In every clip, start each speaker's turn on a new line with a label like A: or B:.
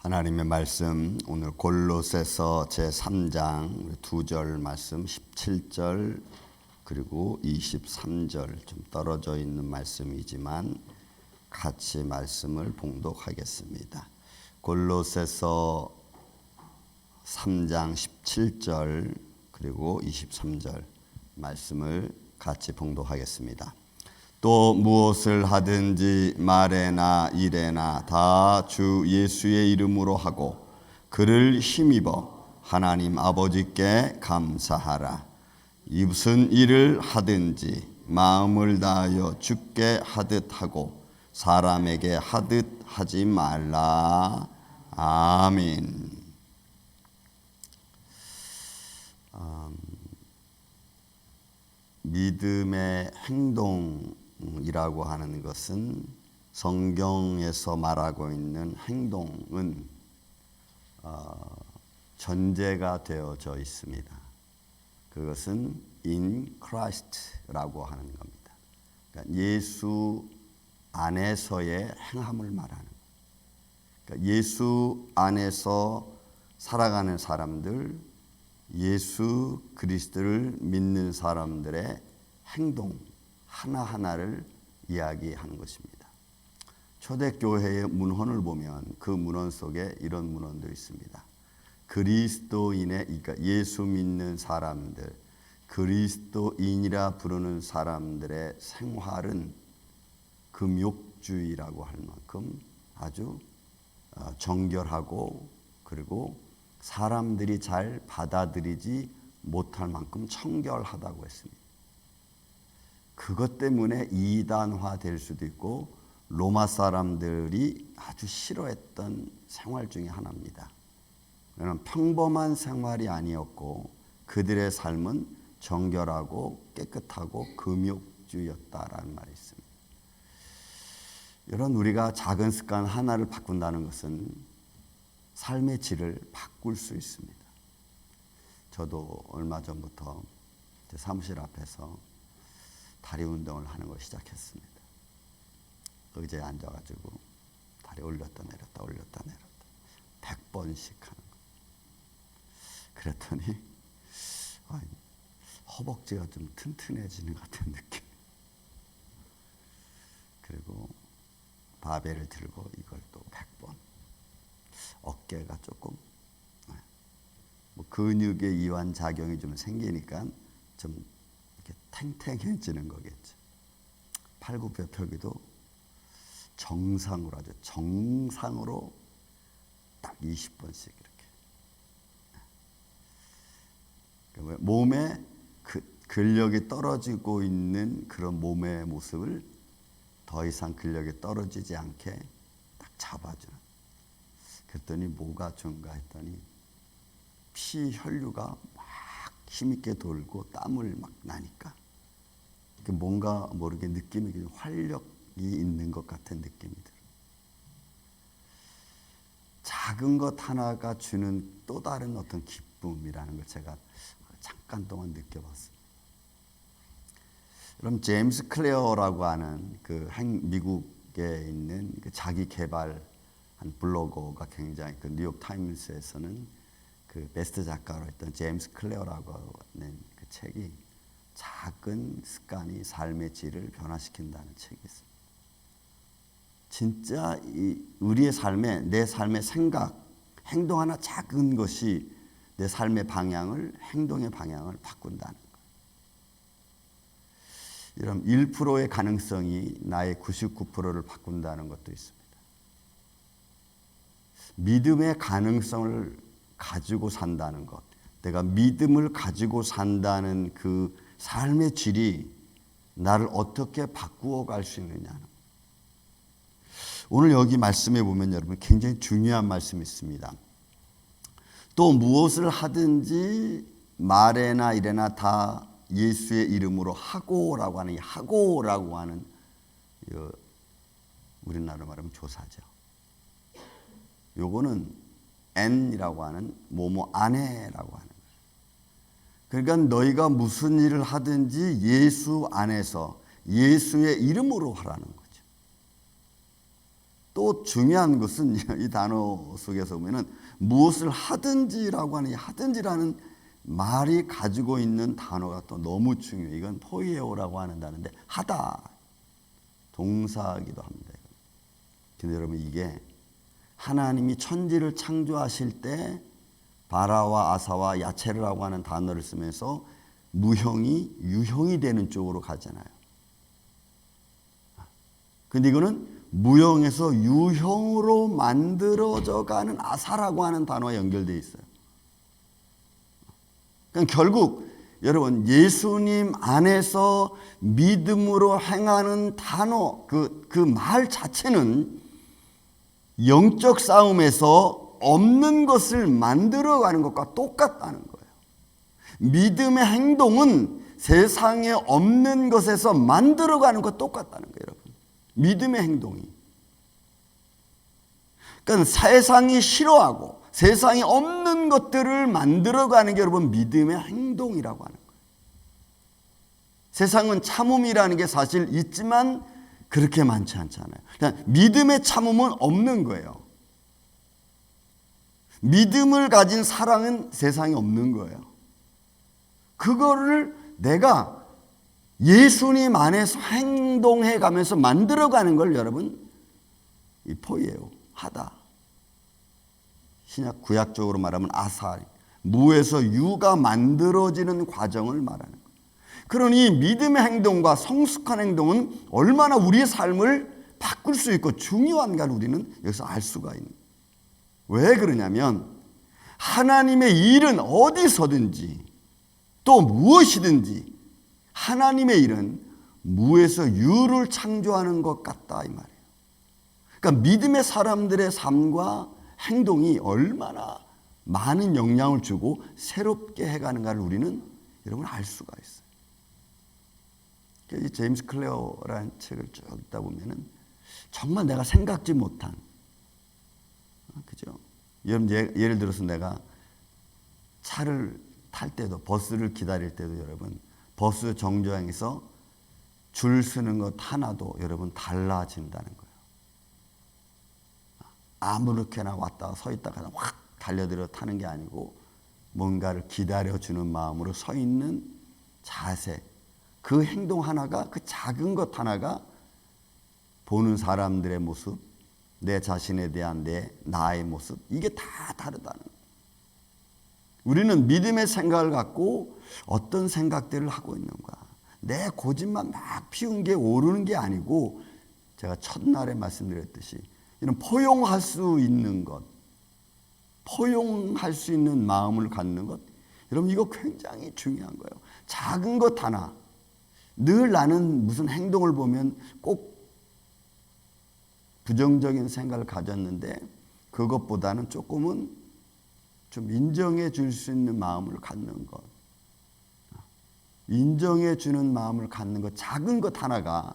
A: 하나님의 말씀 오늘 골로새서 제3장 2절 말씀 17절 그리고 23절 좀 떨어져 있는 말씀이지만 같이 말씀을 봉독하겠습니다. 골로새서 3장 17절 그리고 23절 말씀을 같이 봉독하겠습니다. 또 무엇을 하든지 말에나 일에나 다 주 예수의 이름으로 하고 그를 힘입어 하나님 아버지께 감사하라. 무슨 일을 하든지 마음을 다하여 주께 하듯 하고 사람에게 하듯 하지 말라. 아멘. 믿음의 행동이라고 하는 것은 성경에서 말하고 있는 행동은 전제가 되어져 있습니다. 그것은 in Christ라고 하는 겁니다. 그러니까 예수 안에서의 행함을 말하는 거예요. 그러니까 예수 안에서 살아가는 사람들, 예수 그리스도를 믿는 사람들의 행동 하나하나를 이야기하는 것입니다. 초대교회의 문헌을 보면 그 문헌 속에 이런 문헌도 있습니다. 그리스도인의, 그러니까 예수 믿는 사람들, 그리스도인이라 부르는 사람들의 생활은 금욕주의라고 할 만큼 아주 정결하고 그리고 사람들이 잘 받아들이지 못할 만큼 청결하다고 했습니다. 그것 때문에 이단화될 수도 있고 로마 사람들이 아주 싫어했던 생활 중에 하나입니다. 그는 평범한 생활이 아니었고 그들의 삶은 정결하고 깨끗하고 금욕주의였다라는 말이 있습니다. 이런 우리가 작은 습관 하나를 바꾼다는 것은 삶의 질을 바꿀 수 있습니다. 저도 얼마 전부터 제 사무실 앞에서 다리 운동을 하는 걸 시작했습니다. 의자에 앉아가지고 다리 올렸다 내렸다 올렸다 내렸다 100번씩 하는 거. 그랬더니 허벅지가 좀 튼튼해지는 것 같은 느낌. 그리고 바벨을 들고 이걸 또 100번. 어깨가 조금 근육의 이완 작용이 좀 생기니까 좀 이렇게 탱탱해지는 거겠죠. 팔굽혀펴기도 정상으로 아주 정상으로 딱 20번씩 이렇게. 몸에 근력이 떨어지고 있는 그런 몸의 모습을 더 이상 근력이 떨어지지 않게 딱 잡아주는. 그랬더니 뭐가 좋은가 했더니 피 혈류가 막 힘있게 돌고 땀을 막 나니까 뭔가 모르게 느낌이 활력이 있는 것 같은 느낌이 들어요. 작은 것 하나가 주는 또 다른 어떤 기쁨이라는 걸 제가 잠깐 동안 느껴봤습니다. 그럼 제임스 클레어라고 하는 미국에 있는 자기 개발 한 블로거가 굉장히 뉴욕 타임스에서는 베스트 작가로 했던 제임스 클레어라고 낸 그 책이 작은 습관이 삶의 질을 변화시킨다는 책이 있습니다. 진짜 우리의 삶에 내 삶의 생각, 행동 하나 작은 것이 내 삶의 방향을, 행동의 방향을 바꾼다는 거예요. 이런 1%의 가능성이 나의 99%를 바꾼다는 것도 있습니다. 믿음의 가능성을 가지고 산다는 것, 내가 믿음을 가지고 산다는 그 삶의 질이 나를 어떻게 바꾸어 갈 수 있느냐. 오늘 여기 말씀에 보면 여러분 굉장히 중요한 말씀이 있습니다. 또 무엇을 하든지 말에나 일에나 다 예수의 이름으로 하고라고 하는 이 하고라고 하는 우리나라로 말하면 조사죠. 요거는 N이라고 하는 뭐뭐 안에라고 하는 거예요. 그러니까 너희가 무슨 일을 하든지 예수 안에서 예수의 이름으로 하라는 거죠. 또 중요한 것은 이 단어 속에서 보면은 무엇을 하든지라고 하는 이 하든지라는 말이 가지고 있는 단어가 또 너무 중요해요. 이건 포이에오라고 하는 단어인데 하다 동사이기도 합니다. 근데 여러분 이게 하나님이 천지를 창조하실 때 바라와 아사와 야체르라고 하는 단어를 쓰면서 무형이 유형이 되는 쪽으로 가잖아요. 근데 이거는 무형에서 유형으로 만들어져 가는 아사라고 하는 단어와 연결되어 있어요. 그러니까 결국 여러분 예수님 안에서 믿음으로 행하는 단어 그 말 자체는 영적 싸움에서 없는 것을 만들어가는 것과 똑같다는 거예요. 믿음의 행동은 세상에 없는 것에서 만들어가는 것과 똑같다는 거예요, 여러분. 믿음의 행동이. 그러니까 세상이 싫어하고 세상에 없는 것들을 만들어가는 게 여러분 믿음의 행동이라고 하는 거예요. 세상은 참음이라는 게 사실 있지만 그렇게 많지 않잖아요. 그냥 믿음의 참음은 없는 거예요. 믿음을 가진 사랑은 세상에 없는 거예요. 그거를 내가 예수님 안에서 행동해 가면서 만들어가는 걸 여러분 이 포이에요. 하다. 신약 구약적으로 말하면 아사, 무에서 유가 만들어지는 과정을 말하는 거예요. 그러니 믿음의 행동과 성숙한 행동은 얼마나 우리의 삶을 바꿀 수 있고 중요한가를 우리는 여기서 알 수가 있는 거예요. 왜 그러냐면 하나님의 일은 어디서든지 또 무엇이든지 하나님의 일은 무에서 유를 창조하는 것 같다 이 말이에요. 그러니까 믿음의 사람들의 삶과 행동이 얼마나 많은 영향을 주고 새롭게 해가는가를 우리는 여러분 알 수가 있어요. 이 제임스 클레어라는 책을 쭉 읽다 보면은 정말 내가 생각지 못한, 그죠? 여러분 예를 들어서 내가 차를 탈 때도 버스를 기다릴 때도 여러분 버스 정류장에서 줄 서는 것 하나도 여러분 달라진다는 거예요. 아무렇게나 왔다가 서 있다가 확 달려들어 타는 게 아니고 뭔가를 기다려주는 마음으로 서 있는 자세, 그 행동 하나가, 그 작은 것 하나가 보는 사람들의 모습, 내 자신에 대한 나의 모습, 이게 다 다르다는 거예요. 우리는 믿음의 생각을 갖고 어떤 생각들을 하고 있는가, 내 고집만 막 피운 게 오르는 게 아니고 제가 첫날에 말씀드렸듯이 이런 포용할 수 있는 것, 포용할 수 있는 마음을 갖는 것, 여러분 이거 굉장히 중요한 거예요. 작은 것 하나, 늘 나는 무슨 행동을 보면 꼭 부정적인 생각을 가졌는데 그것보다는 조금은 좀 인정해 줄 수 있는 마음을 갖는 것, 인정해 주는 마음을 갖는 것, 작은 것 하나가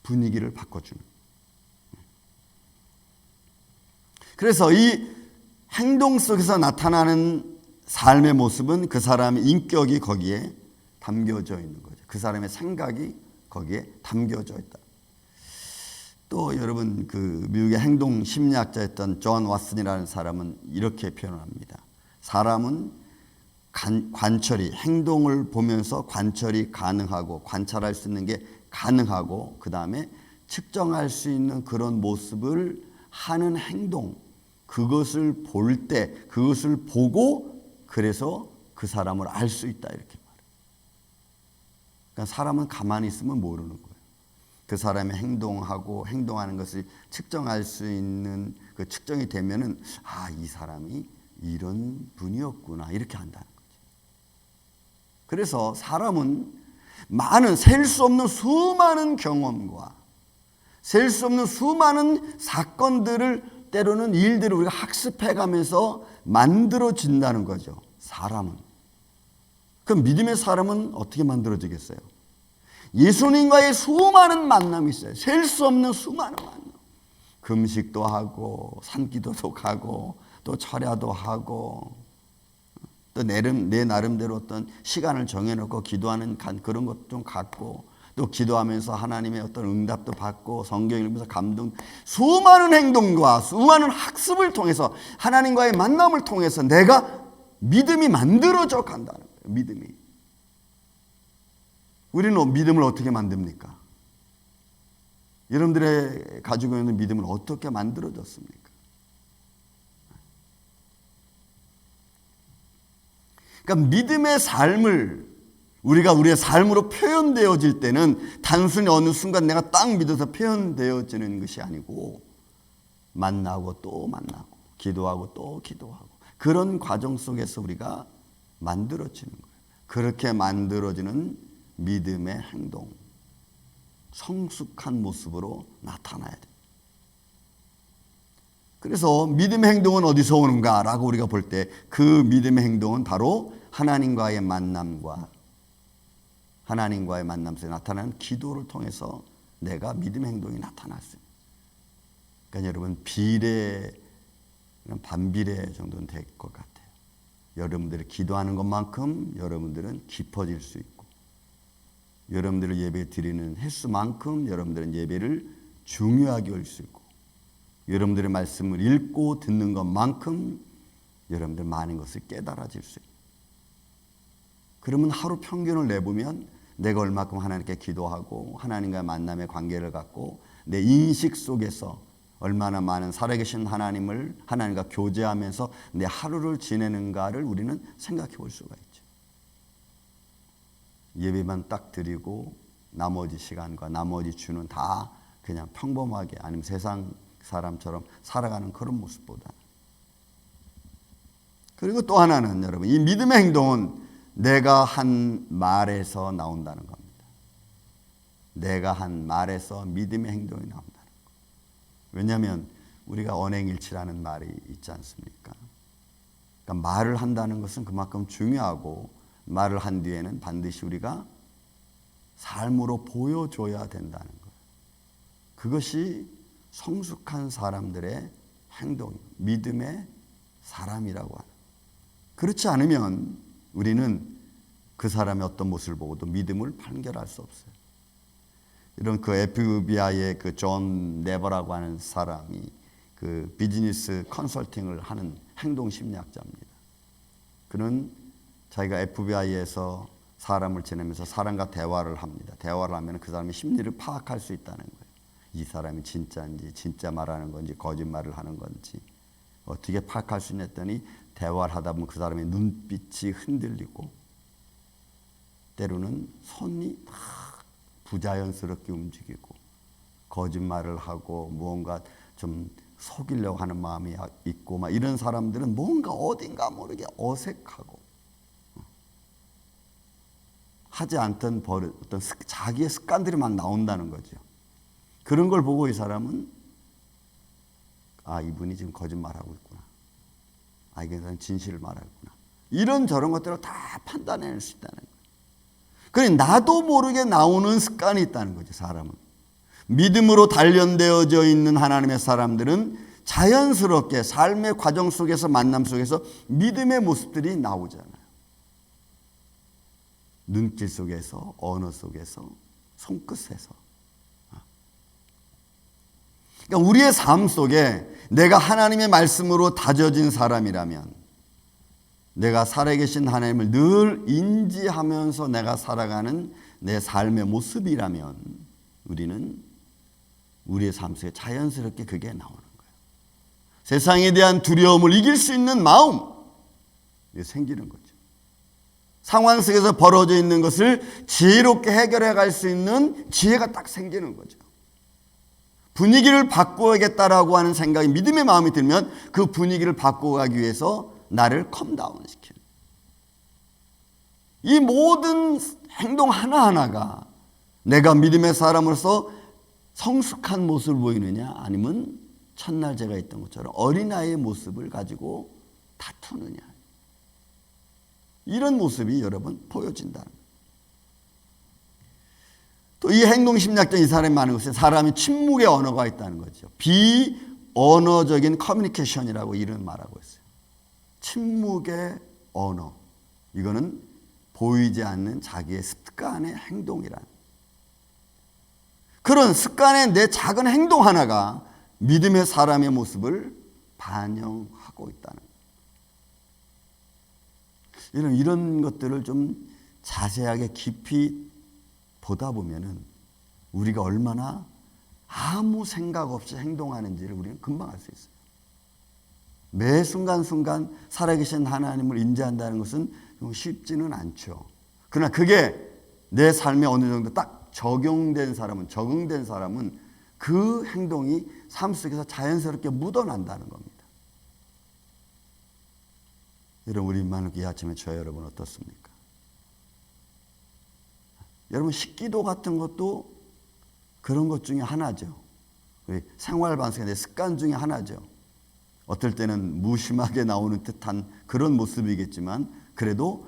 A: 분위기를 바꿔주는. 그래서 이 행동 속에서 나타나는 삶의 모습은 그 사람의 인격이 거기에 담겨져 있는 거죠. 그 사람의 생각이 거기에 담겨져 있다. 또 여러분 그 미국의 행동 심리학자였던 존 왓슨이라는 사람은 이렇게 표현합니다. 사람은 관철이, 행동을 보면서 관철이 가능하고 관찰할 수 있는 게 가능하고 그 다음에 측정할 수 있는 그런 모습을 하는 행동, 그것을 볼 때, 그것을 보고 그래서 그 사람을 알 수 있다 이렇게 말해요. 그러니까 사람은 가만히 있으면 모르는 거예요. 그 사람의 행동하고 행동하는 것을 측정할 수 있는 그 측정이 되면은 아, 이 사람이 이런 분이었구나 이렇게 한다는 거죠. 그래서 사람은 많은 셀 수 없는 수많은 경험과 셀 수 없는 수많은 사건들을 때로는 일들을 우리가 학습해 가면서 만들어진다는 거죠. 사람은. 그럼 믿음의 사람은 어떻게 만들어지겠어요? 예수님과의 수많은 만남이 있어요. 셀 수 없는 수많은 만남. 금식도 하고 산기도도 가고 또 철야도 하고 또 내 나름대로 어떤 시간을 정해놓고 기도하는 그런 것 좀 갖고 또 기도하면서 하나님의 어떤 응답도 받고 성경 읽으면서 감동, 수많은 행동과 수많은 학습을 통해서 하나님과의 만남을 통해서 내가 믿음이 만들어져 간다는 거예요. 믿음이. 우리는 믿음을 어떻게 만듭니까? 여러분들의 가지고 있는 믿음은 어떻게 만들어졌습니까? 그러니까 믿음의 삶을 우리가 우리의 삶으로 표현되어질 때는 단순히 어느 순간 내가 딱 믿어서 표현되어지는 것이 아니고 만나고 또 만나고 기도하고 또 기도하고 그런 과정 속에서 우리가 만들어지는 거예요. 그렇게 만들어지는 믿음의 행동, 성숙한 모습으로 나타나야 돼요. 그래서 믿음의 행동은 어디서 오는가라고 우리가 볼 때 그 믿음의 행동은 바로 하나님과의 만남과 하나님과의 만남 속에 나타나는 기도를 통해서 내가 믿음의 행동이 나타날 수 있어요. 그러니까 여러분 비례, 반비례 정도는 될 것 같아요. 여러분들이 기도하는 것만큼 여러분들은 깊어질 수 있고 여러분들을 예배 드리는 횟수만큼 여러분들은 예배를 중요하게 할 수 있고 여러분들의 말씀을 읽고 듣는 것만큼 여러분들 많은 것을 깨달아질 수 있고 그러면 하루 평균을 내보면 내가 얼마큼 하나님께 기도하고 하나님과의 만남의 관계를 갖고 내 인식 속에서 얼마나 많은 살아계신 하나님과 교제하면서 내 하루를 지내는가를 우리는 생각해 볼 수가 있죠. 예배만 딱 드리고 나머지 시간과 나머지 주는 다 그냥 평범하게 아니면 세상 사람처럼 살아가는 그런 모습보다. 그리고 또 하나는 여러분 이 믿음의 행동은 내가 한 말에서 나온다는 겁니다. 내가 한 말에서 믿음의 행동이 나온다는 거. 왜냐하면 우리가 언행일치라는 말이 있지 않습니까? 그러니까 말을 한다는 것은 그만큼 중요하고 말을 한 뒤에는 반드시 우리가 삶으로 보여줘야 된다는 거예요. 그것이 성숙한 사람들의 행동, 믿음의 사람이라고 하는. 그렇지 않으면 우리는 그 사람의 어떤 모습을 보고도 믿음을 판결할 수 없어요. 이런 그 FBI의 그 존 네버라고 하는 사람이 그 비즈니스 컨설팅을 하는 행동 심리학자입니다. 그는 자기가 FBI에서 사람을 지내면서 사람과 대화를 합니다. 대화를 하면 그 사람의 심리를 파악할 수 있다는 거예요. 이 사람이 진짜인지 진짜 말하는 건지 거짓말을 하는 건지 어떻게 파악할 수 있냐 했더니 대화를 하다 보면 그 사람의 눈빛이 흔들리고 때로는 손이 막 부자연스럽게 움직이고 거짓말을 하고 무언가 좀 속이려고 하는 마음이 있고 막 이런 사람들은 뭔가 어딘가 모르게 어색하고 하지 않던 버릇, 어떤 자기의 습관들이 막 나온다는 거죠. 그런 걸 보고 이 사람은 아 이분이 지금 거짓말하고 있구나. 아 이게 진실을 말하구나. 이런 저런 것들을 다 판단해낼 수 있다는 거예요. 그래 나도 모르게 나오는 습관이 있다는 거죠. 사람은. 믿음으로 단련되어져 있는 하나님의 사람들은 자연스럽게 삶의 과정 속에서 만남 속에서 믿음의 모습들이 나오잖아요. 눈길 속에서 언어 속에서 손끝에서. 그러니까 우리의 삶 속에 내가 하나님의 말씀으로 다져진 사람이라면 내가 살아계신 하나님을 늘 인지하면서 내가 살아가는 내 삶의 모습이라면 우리는 우리의 삶 속에 자연스럽게 그게 나오는 거예요. 세상에 대한 두려움을 이길 수 있는 마음 이게 생기는 거죠. 상황 속에서 벌어져 있는 것을 지혜롭게 해결해 갈 수 있는 지혜가 딱 생기는 거죠. 분위기를 바꾸어야겠다라고 하는 생각이 믿음의 마음이 들면 그 분위기를 바꿔가기 위해서 나를 컴다운시키는 이 모든 행동 하나하나가 내가 믿음의 사람으로서 성숙한 모습을 보이느냐 아니면 첫날 제가 있던 것처럼 어린아이의 모습을 가지고 다투느냐 이런 모습이 여러분 보여진다는 거예요. 또 이 행동심리학자 이 사람이 많은 것은 사람이 침묵의 언어가 있다는 거죠. 비언어적인 커뮤니케이션이라고 이런 말하고 있어요. 침묵의 언어. 이거는 보이지 않는 자기의 습관의 행동이란. 그런 습관의 내 작은 행동 하나가 믿음의 사람의 모습을 반영하고 있다는 거예요. 이런 것들을 좀 자세하게 깊이 보다 보면은 우리가 얼마나 아무 생각 없이 행동하는지를 우리는 금방 알 수 있어요. 매 순간순간 살아계신 하나님을 인지한다는 것은 쉽지는 않죠. 그러나 그게 내 삶에 어느 정도 딱 적용된 사람은 그 행동이 삶 속에서 자연스럽게 묻어난다는 겁니다. 여러분, 우리만 이 아침에 저 여러분 어떻습니까? 여러분, 식기도 같은 것도 그런 것 중에 하나죠. 우리 생활 반성의 내 습관 중에 하나죠. 어떨 때는 무심하게 나오는 듯한 그런 모습이겠지만 그래도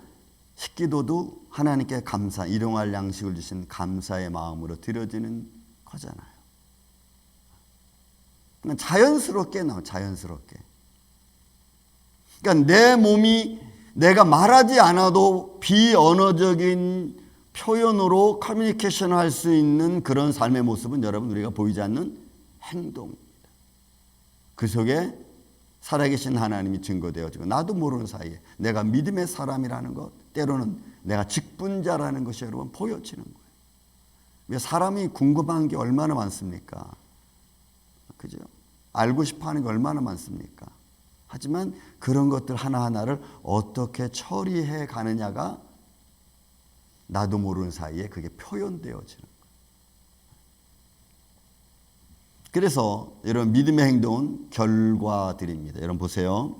A: 식기도도 하나님께 감사, 일용할 양식을 주신 감사의 마음으로 드려지는 거잖아요. 그러니까 자연스럽게 나와, 자연스럽게. 그러니까 내 몸이 내가 말하지 않아도 비언어적인 표현으로 커뮤니케이션을 할 수 있는 그런 삶의 모습은 여러분 우리가 보이지 않는 행동입니다. 그 속에 살아계신 하나님이 증거되어지고 나도 모르는 사이에 내가 믿음의 사람이라는 것, 때로는 내가 직분자라는 것이 여러분 보여지는 거예요. 왜 사람이 궁금한 게 얼마나 많습니까? 그죠? 알고 싶어하는 게 얼마나 많습니까? 하지만 그런 것들 하나하나를 어떻게 처리해 가느냐가 나도 모르는 사이에 그게 표현되어지는 거예요. 그래서 여러분 믿음의 행동은 결과들입니다. 여러분 보세요.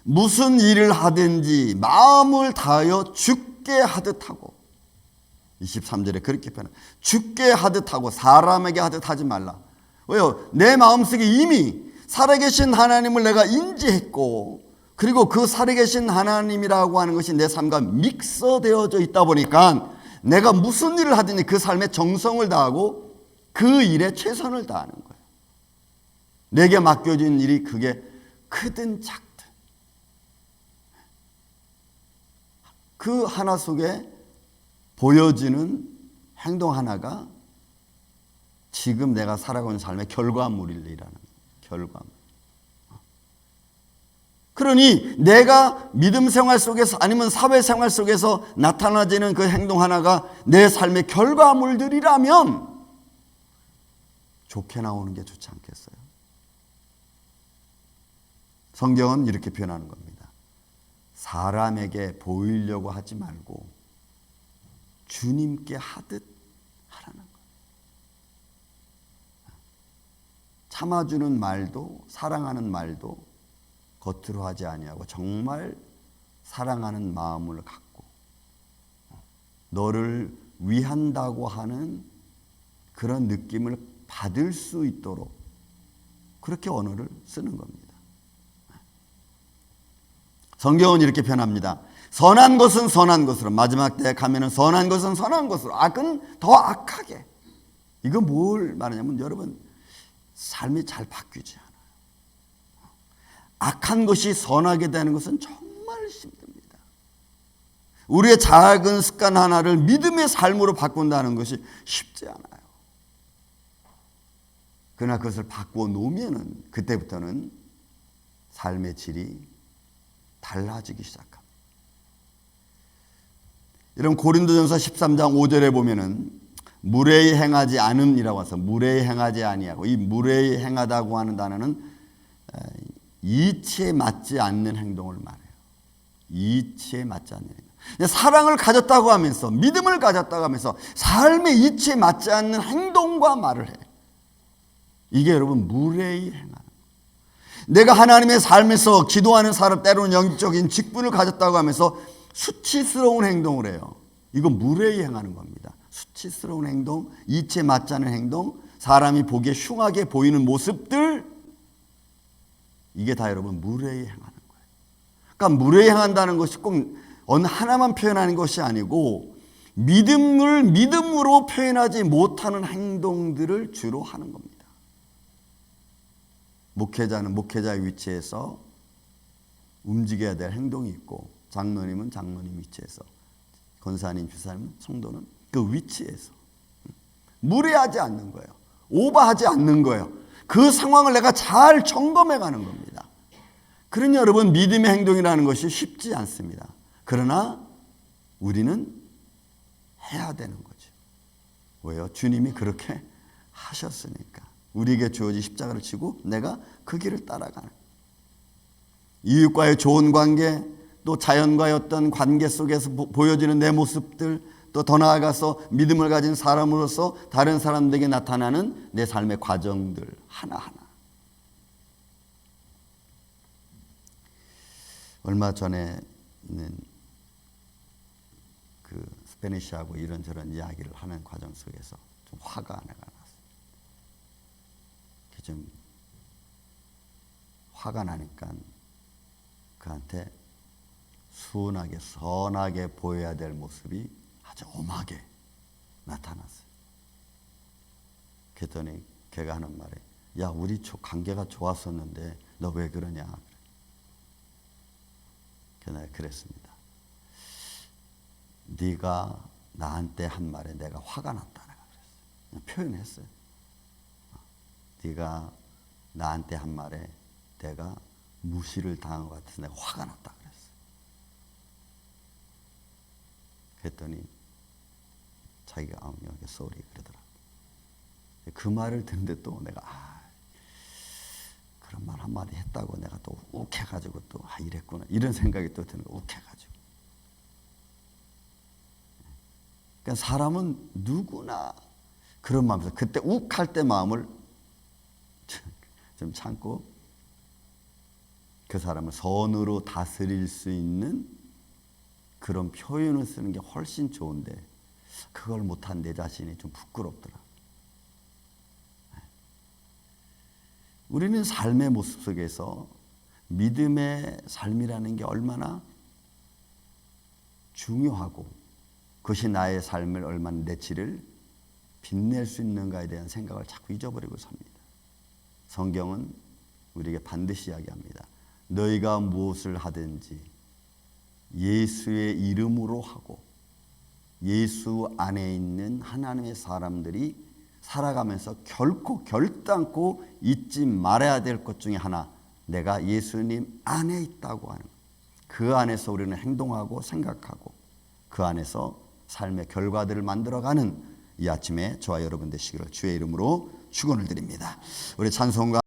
A: 무슨 일을 하든지 마음을 다하여 죽게 하듯 하고 23절에 그렇게 표현합니다. 죽게 하듯 하고 사람에게 하듯 하지 말라. 왜요? 내 마음속에 이미 살아계신 하나님을 내가 인지했고 그리고 그 살아계신 하나님이라고 하는 것이 내 삶과 믹서되어져 있다 보니까 내가 무슨 일을 하든지 그 삶에 정성을 다하고 그 일에 최선을 다하는 거예요. 내게 맡겨진 일이 그게 크든 작든 그 하나 속에 보여지는 행동 하나가 지금 내가 살아가는 삶의 결과물이라는 거예요. 결과물. 그러니 내가 믿음 생활 속에서 아니면 사회 생활 속에서 나타나지는 그 행동 하나가 내 삶의 결과물들이라면 좋게 나오는 게 좋지 않겠어요? 성경은 이렇게 표현하는 겁니다. 사람에게 보이려고 하지 말고 주님께 하듯 하라는 거예요. 참아주는 말도 사랑하는 말도 겉으로 하지 아니하고 정말 사랑하는 마음을 갖고 너를 위한다고 하는 그런 느낌을 받을 수 있도록 그렇게 언어를 쓰는 겁니다. 성경은 이렇게 표현합니다. 선한 것은 선한 것으로, 마지막 때에 가면은 선한 것은 선한 것으로, 악은 더 악하게. 이거 뭘 말하냐면 여러분 삶이 잘 바뀌지 않아요. 악한 것이 선하게 되는 것은 정말 힘듭니다. 우리의 작은 습관 하나를 믿음의 삶으로 바꾼다는 것이 쉽지 않아요. 그러나 그것을 바꾸어 놓으면은 그때부터는 삶의 질이 달라지기 시작합니다. 이런 고린도전서 13장 5절에 보면은 무례히 행하지 않음이라고 해서 무례히 행하지 아니하고, 이 무례히 행하다고 하는 단어는 이치에 맞지 않는 행동을 말해요. 이치에 맞지 않는 행동. 사랑을 가졌다고 하면서 믿음을 가졌다고 하면서 삶의 이치에 맞지 않는 행동과 말을 해. 이게 여러분 무례히 행하는 거예요. 내가 하나님의 삶에서 기도하는 사람, 때로는 영적인 직분을 가졌다고 하면서 수치스러운 행동을 해요. 이건 무례히 행하는 겁니다. 수치스러운 행동, 이치에 맞지 않는 행동, 사람이 보기에 흉하게 보이는 모습들, 이게 다 여러분 무례히 행하는 거예요. 그러니까 무례히 행한다는 것이 꼭 어느 하나만 표현하는 것이 아니고 믿음을 믿음으로 표현하지 못하는 행동들을 주로 하는 겁니다. 목회자는 목회자의 위치에서 움직여야 될 행동이 있고, 장로님은 장로님 위치에서, 권사님, 주사님, 성도는 그 위치에서 무례하지 않는 거예요. 오버하지 않는 거예요. 그 상황을 내가 잘 점검해 가는 겁니다. 그러니 여러분, 믿음의 행동이라는 것이 쉽지 않습니다. 그러나 우리는 해야 되는 거죠. 왜요? 주님이 그렇게 하셨으니까. 우리에게 주어진 십자가를 지고 내가 그 길을 따라가는. 이웃과의 좋은 관계, 또 자연과의 어떤 관계 속에서 보여지는 내 모습들, 또 더 나아가서 믿음을 가진 사람으로서 다른 사람들에게 나타나는 내 삶의 과정들 하나하나. 얼마 전에는 그 스페니쉬하고 이런저런 이야기를 하는 과정 속에서 좀 화가 내가 났어요. 좀 화가 나니까 그한테 순하게 선하게 보여야 될 모습이 아주 엄하게 나타났어요. 그랬더니 걔가 하는 말에, 야, 우리 관계가 좋았었는데 너 왜 그러냐. 그래서 내가 그랬습니다. 네가 나한테 한 말에 내가 화가 났다. 내가 그랬어요. 그냥 표현했어요. 네가 나한테 한 말에 내가 무시를 당한 것 같아서 내가 화가 났다 그랬어요. 그랬더니 자기가 여기 쏘리 그러더라고요. 그 말을 듣는데 또 내가 그런 말 한마디 했다고 내가 또 욱해가지고 또 이랬구나 이런 생각이 또 드는 거, 욱해가지고. 그러니까 사람은 누구나 그런 마음에서 그때 욱할 때 마음을 좀 참고 그 사람을 선으로 다스릴 수 있는 그런 표현을 쓰는 게 훨씬 좋은데 그걸 못한 내 자신이 좀 부끄럽더라. 우리는 삶의 모습 속에서 믿음의 삶이라는 게 얼마나 중요하고 그것이 나의 삶을 얼마나 내치를 빛낼 수 있는가에 대한 생각을 자꾸 잊어버리고 삽니다. 성경은 우리에게 반드시 이야기합니다. 너희가 무엇을 하든지 예수의 이름으로 하고 예수 안에 있는 하나님의 사람들이 살아가면서 결단코 잊지 말아야 될 것 중에 하나, 내가 예수님 안에 있다고 하는, 그 안에서 우리는 행동하고 생각하고 그 안에서 삶의 결과들을 만들어가는 이 아침에 저와 여러분 되시기를 주의 이름으로 축원을 드립니다. 우리 찬송가